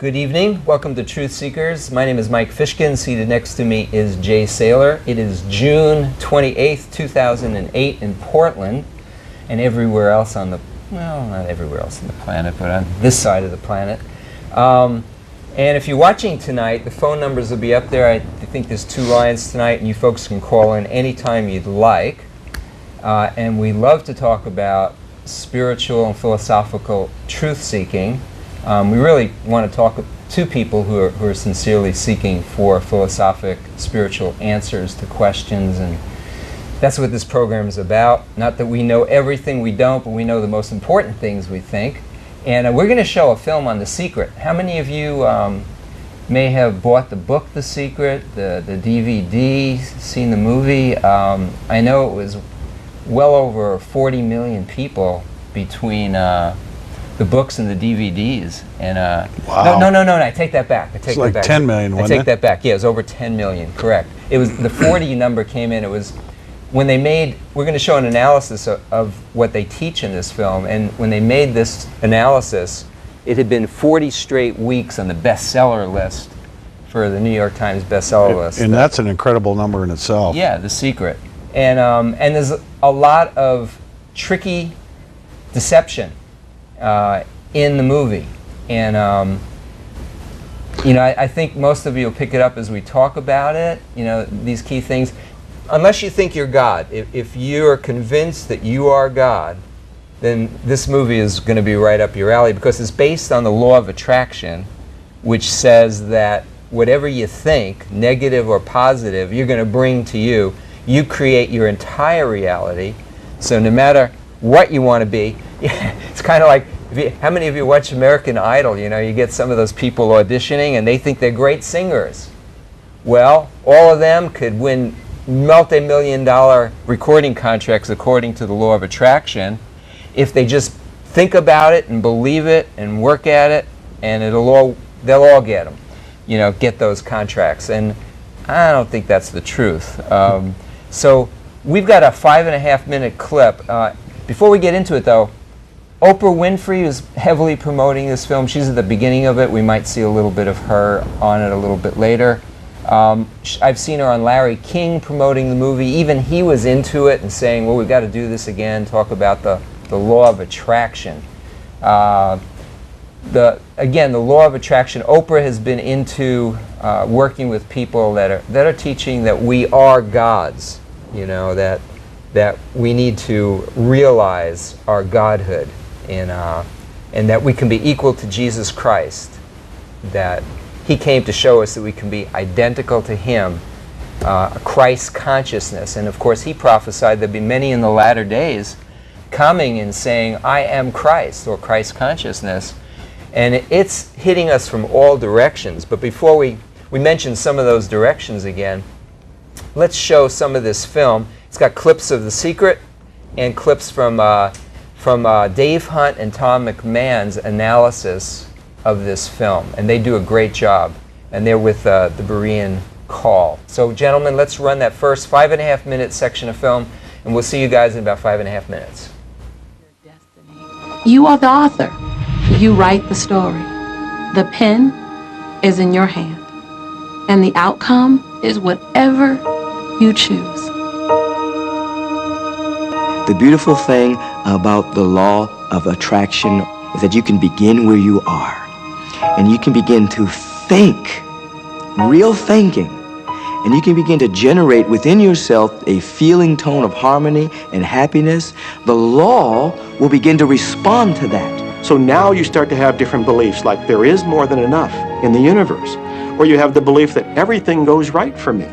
Good evening. Welcome to Truth Seekers. My name is Mike Fishkin. Seated next to me is Jay Saylor. It is June 28th, 2008 in Portland, and everywhere else on the, well, not everywhere else on the planet, but on this side of the planet. And if you're watching tonight, the phone numbers will be up there. I think there's 2 lines tonight, and you folks can call in anytime you'd like. And we love to talk about spiritual and philosophical truth-seeking. We really want to talk to people who are sincerely seeking for philosophic, spiritual answers to questions, and that's what this program is about. Not that we know everything, we don't, but we know the most important things, we think. And we're going to show a film on The Secret. How many of you may have bought the book The Secret, the DVD, seen the movie? I know it was well over 40 million people between the books and the DVDs, and wow. No, I take that back. I take it's that like back. 10 million, wasn't it? I take that back. Yeah, it was over 10 million. Correct. It was the 40 number came in. It was when they made. We're going to show an analysis of what they teach in this film, and when they made this analysis, it had been 40 straight weeks on the bestseller list for the New York Times bestseller list. And that's an incredible number in itself. Yeah, The Secret, and there's a lot of tricky deception in the movie, and you know, I think most of you will pick it up as we talk about it. You know, these key things. Unless you think you're God, if you are convinced that you are God, then this movie is going to be right up your alley, because it's based on the law of attraction, which says that whatever you think, negative or positive, you're going to bring to you. You create your entire reality. So no matter what you want to be, it's kind of like, how many of you watch American Idol? You know, you get some of those people auditioning and they think they're great singers. Well, all of them could win multi-million-dollar recording contracts according to the law of attraction if they just think about it and believe it and work at it, and they'll all get them. You know, get those contracts. And I don't think that's the truth. So we've got a 5.5-minute clip. Before we get into it, though, Oprah Winfrey is heavily promoting this film. She's at the beginning of it. We might see a little bit of her on it a little bit later. I've seen her on Larry King promoting the movie. Even he was into it and saying, well, we've got to do this again, talk about the law of attraction. Again, the law of attraction, Oprah has been into working with people that are teaching that we are gods, you know, that we need to realize our godhood, and that we can be equal to Jesus Christ, that he came to show us that we can be identical to him, a Christ consciousness. And of course he prophesied there'd be many in the latter days coming and saying, I am Christ, or Christ consciousness. And it's hitting us from all directions. But before we mention some of those directions again, let's show some of this film. It's got clips of The Secret and clips from Dave Hunt and Tom McMahon's analysis of this film. And they do a great job. And they're with the Berean Call. So gentlemen, let's run that first 5.5-minute section of film, and we'll see you guys in about 5.5 minutes. You are the author. You write the story. The pen is in your hand, and the outcome is whatever you choose. The beautiful thing about the law of attraction is that you can begin where you are, and you can begin to think, real thinking, and you can begin to generate within yourself a feeling tone of harmony and happiness. The law will begin to respond to that. So now you start to have different beliefs, like there is more than enough in the universe. Or you have the belief that everything goes right for me.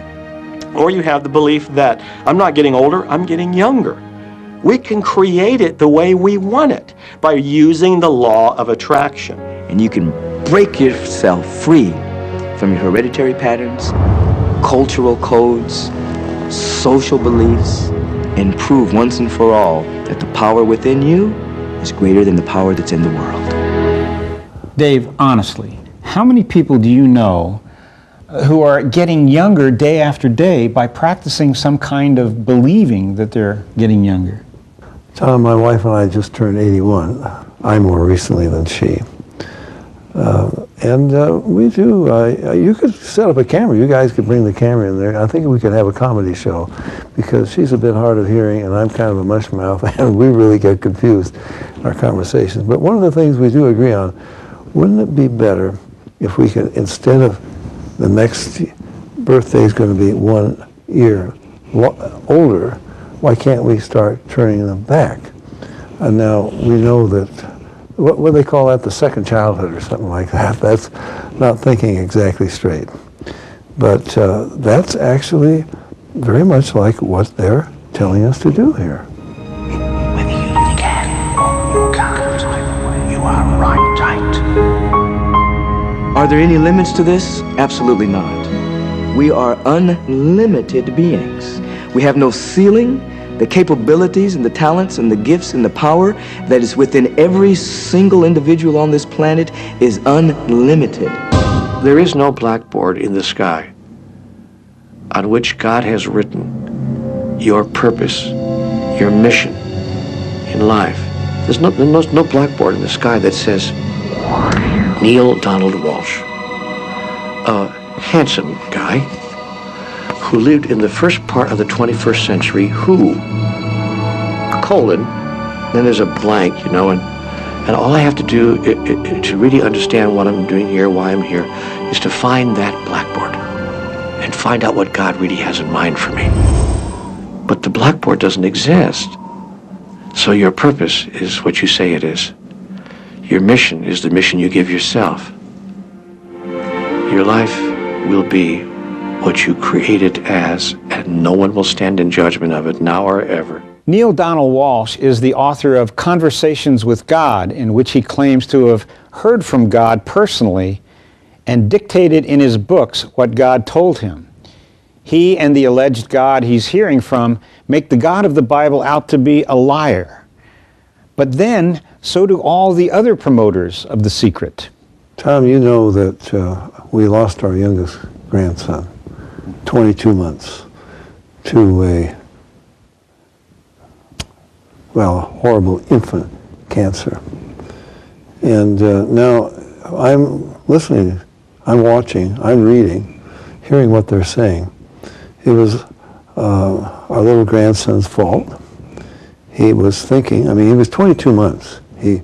Or you have the belief that I'm not getting older, I'm getting younger. We can create it the way we want it by using the law of attraction. And you can break yourself free from your hereditary patterns, cultural codes, social beliefs, and prove once and for all that the power within you is greater than the power that's in the world. Dave, honestly, how many people do you know who are getting younger day after day by practicing some kind of believing that they're getting younger? Tom, my wife and I just turned 81. I more recently than she. And we do, you could set up a camera. You guys could bring the camera in there. I think we could have a comedy show because she's a bit hard of hearing and I'm kind of a mush mouth and we really get confused in our conversations. But one of the things we do agree on, wouldn't it be better if we could, instead of the next birthday is going to be 1 year older, why can't we start turning them back? And now we know that, what do they call that, the second childhood or something like that. That's not thinking exactly straight. But that's actually very much like what they're telling us to do here. Whether you can or you can't, you are right tight. Are there any limits to this? Absolutely not. We are unlimited beings. We have no ceiling. The capabilities and the talents and the gifts and the power that is within every single individual on this planet is unlimited. There is no blackboard in the sky on which God has written your purpose, your mission in life. There's no blackboard in the sky that says Neil Donald Walsh, a handsome guy who lived in the first part of the 21st century, who, colon, then there's a blank, you know, and all I have to do to really understand what I'm doing here, why I'm here, is to find that blackboard and find out what God really has in mind for me. But the blackboard doesn't exist. So your purpose is what you say it is. Your mission is the mission you give yourself. Your life will be what you create it as, and no one will stand in judgment of it now or ever. Neil Donald Walsh is the author of Conversations with God, in which he claims to have heard from God personally and dictated in his books what God told him. He and the alleged God he's hearing from make the God of the Bible out to be a liar. But then, so do all the other promoters of The Secret. Tom, you know that we lost our youngest grandson, 22 months, to a, well, horrible infant cancer. And now I'm listening, I'm watching, I'm reading, hearing what they're saying. It was our little grandson's fault. He was thinking, I mean, he was 22 months. It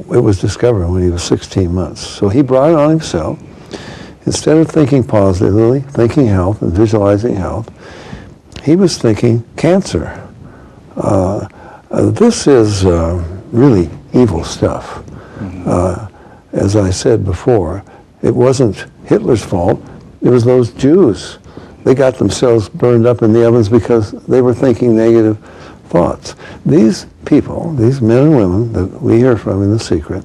was discovered when he was 16 months. So he brought it on himself. Instead of thinking positively, thinking health and visualizing health, he was thinking cancer. This is really evil stuff. As I said before, it wasn't Hitler's fault. It was those Jews. They got themselves burned up in the ovens because they were thinking negative thoughts. These people, these men and women that we hear from in The Secret,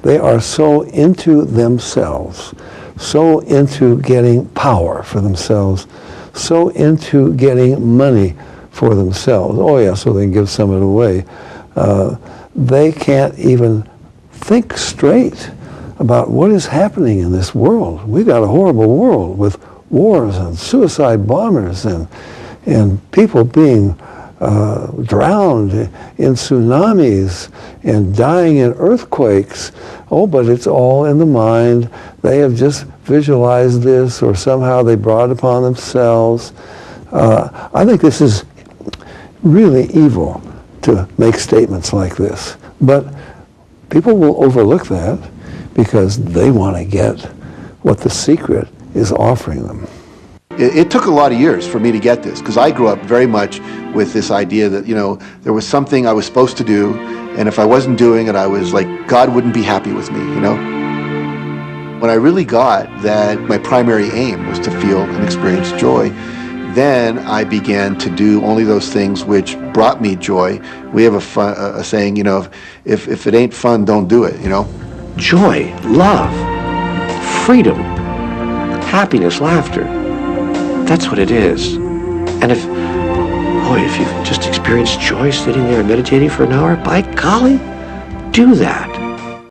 they are so into themselves, so into getting power for themselves, so into getting money for themselves. Oh yeah, so they can give some of it away. They can't even think straight about what is happening in this world. We've got a horrible world with wars and suicide bombers and people being drowned in tsunamis and dying in earthquakes. Oh, but it's all in the mind. They have just visualized this, or somehow they brought it upon themselves. I think this is really evil to make statements like this. But people will overlook that because they want to get what The Secret is offering them. It took a lot of years for me to get this, because I grew up very much with this idea that, you know, there was something I was supposed to do, and if I wasn't doing it, I was like, God wouldn't be happy with me, you know? When I really got that my primary aim was to feel and experience joy, then I began to do only those things which brought me joy. We have a saying, you know, if it ain't fun, don't do it, you know? Joy, love, freedom, happiness, laughter. That's what it is. And if you've just experienced joy sitting there and meditating for an hour, by golly, do that.